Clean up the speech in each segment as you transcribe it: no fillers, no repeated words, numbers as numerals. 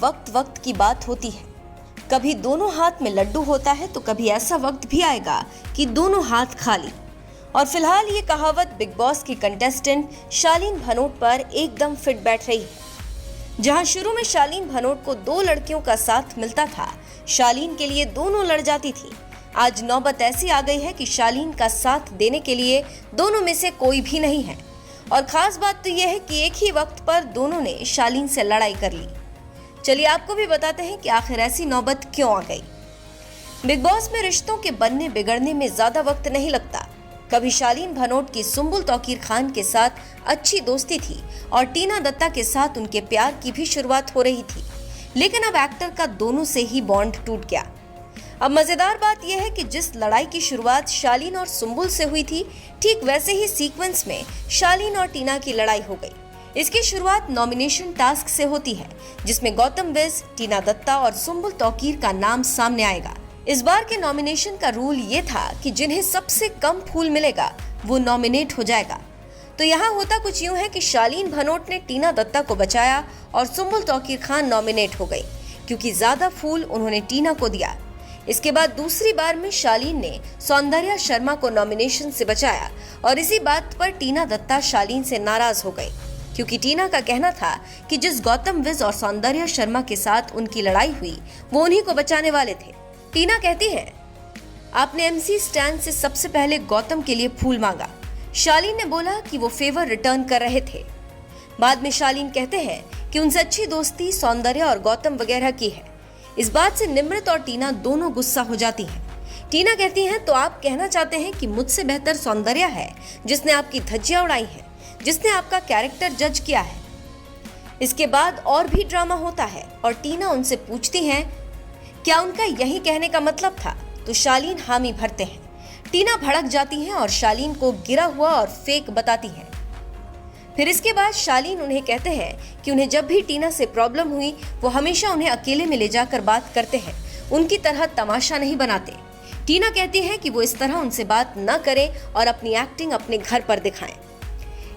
वक्त वक्त की बात होती है। कभी दोनों हाथ में लड्डू होता है तो कभी ऐसा वक्त भी आएगा कि दोनों हाथ खाली। और फिलहाल ये कहावत बिग बॉस की कंटेस्टेंट शालीन भनोट पर एकदम फिट बैठ रही है। जहां शुरू में शालीन भनोट को 2 लड़कियों का साथ मिलता था, शालीन के लिए दोनों लड़ जाती थी। आज नौबत ऐसी आ गई है कि शालीन का साथ देने के लिए दोनों में से कोई भी नहीं है। और खास बात तो यह है कि एक ही वक्त पर दोनों ने शालीन से लड़ाई कर ली। चलिए आपको भी बताते हैं कि आखिर ऐसी नौबत क्यों आ गई। बिग बॉस में रिश्तों के बनने बिगड़ने में ज्यादा वक्त नहीं लगता। कभी शालीन भनोट की सुंबुल तौकीर खान के साथ अच्छी दोस्ती थी और टीना दत्ता के साथ उनके प्यार की भी शुरुआत हो रही थी, लेकिन अब एक्टर का दोनों से ही बॉन्ड टूट गया। अब मजेदार बात यह है कि जिस लड़ाई की शुरुआत शालीन और सुंबुल से हुई थी, ठीक वैसे ही सीक्वेंस में शालीन और टीना की लड़ाई हो गई। इसकी शुरुआत नॉमिनेशन टास्क से होती है, जिसमें गौतम विज, टीना दत्ता और सुंबुल तौकीर का नाम सामने आएगा। इस बार के नॉमिनेशन का रूल ये था कि जिन्हें सबसे कम फूल मिलेगा वो नॉमिनेट हो जाएगा। तो यहाँ होता कुछ यूं है कि शालीन भनोट ने टीना दत्ता को बचाया और सुंबुल तौकीर खान नॉमिनेट हो गई, क्योंकि ज्यादा फूल उन्होंने टीना को दिया। इसके बाद दूसरी बार में शालीन ने सौंदर्या शर्मा को नॉमिनेशन से बचाया और इसी बात पर टीना दत्ता शालीन से नाराज हो गई, क्योंकि टीना का कहना था कि जिस गौतम विज और सौंदर्या शर्मा के साथ उनकी लड़ाई हुई वो उन्हीं को बचाने वाले थे। टीना कहती है, आपने MC स्टैंड से सबसे पहले गौतम के लिए फूल मांगा। शालीन ने बोला कि वो फेवर रिटर्न कर रहे थे। बाद में शालीन कहते हैं कि उनसे अच्छी दोस्ती सौंदर्या और गौतम वगैरह की है। इस बात से निमृत और टीना दोनों गुस्सा हो जाती हैं। टीना कहती हैं, तो आप कहना चाहते हैं कि मुझसे बेहतर सौंदर्या है, जिसने आपकी धज्जियां उड़ाई हैं, जिसने आपका कैरेक्टर जज किया है। इसके बाद और भी ड्रामा होता है और टीना उनसे पूछती हैं क्या उनका यही कहने का मतलब था, तो शालीन हामी भरते हैं। टीना भड़क जाती हैं और शालीन को गिरा हुआ और फेक बताती हैं। फिर इसके बाद शालीन उन्हें कहते हैं कि उन्हें जब भी टीना से प्रॉब्लम हुई वो हमेशा उन्हें अकेले में ले जाकर बात करते हैं, उनकी तरह तमाशा नहीं बनाते। टीना कहती है कि वो इस तरह उनसे बात न करें और अपनी एक्टिंग अपने घर पर दिखाएं।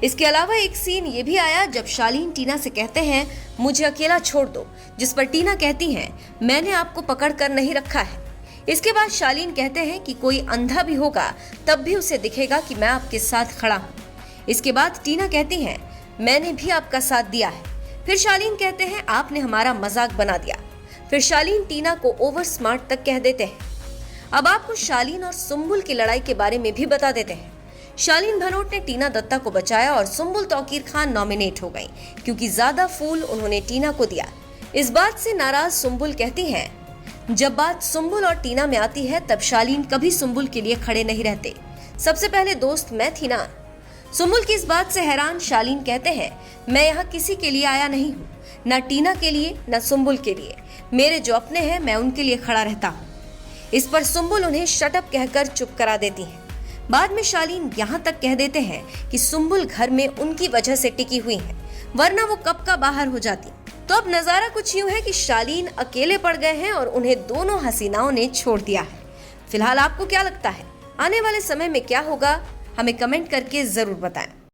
इसके अलावा एक सीन ये भी आया जब शालीन टीना से कहते हैं मुझे अकेला छोड़ दो, जिस पर टीना कहती है मैंने आपको पकड़ कर नहीं रखा है। इसके बाद शालीन कहते हैं कि कोई अंधा भी होगा तब भी उसे दिखेगा कि मैं आपके साथ खड़ा हूँ। इसके बाद टीना कहती है मैंने भी आपका साथ दिया है। फिर शालीन कहते हैं आपने हमारा मजाक बना दिया। फिर शालीन टीना को ओवर स्मार्ट तक कह देते हैं। अब आपको शालीन और सुंबुल की लड़ाई के बारे में भी बता देते हैं। शालीन भनोट ने टीना दत्ता को बचाया और सुंबुल तौकीर खान नॉमिनेट हो गई, क्योंकि ज्यादा फूल उन्होंने टीना को दिया। इस बात से नाराज सुंबुल कहती हैं, जब बात सुंबुल और टीना में आती है तब शालीन कभी सुंबुल के लिए खड़े नहीं रहते। सबसे पहले दोस्त मैं थी ना। सुंबुल की इस बात से हैरान शालीन कहते हैं मैं यहाँ किसी के लिए आया नहीं हूँ, न टीना के लिए न सुंबुल के लिए। मेरे जो अपने हैं मैं उनके लिए खड़ा रहता हूँ। इस पर सुंबुल उन्हें शटअप कहकर चुप करा देती हैं। बाद में शालीन यहाँ तक कह देते हैं कि सुंबुल घर में उनकी वजह से टिकी हुई है, वरना वो कब का बाहर हो जाती। तो अब नजारा कुछ यूं है कि शालीन अकेले पड़ गए हैं और उन्हें दोनों हसीनाओं ने छोड़ दिया है। फिलहाल आपको क्या लगता है, आने वाले समय में क्या होगा, हमें कमेंट करके जरूर बताएं।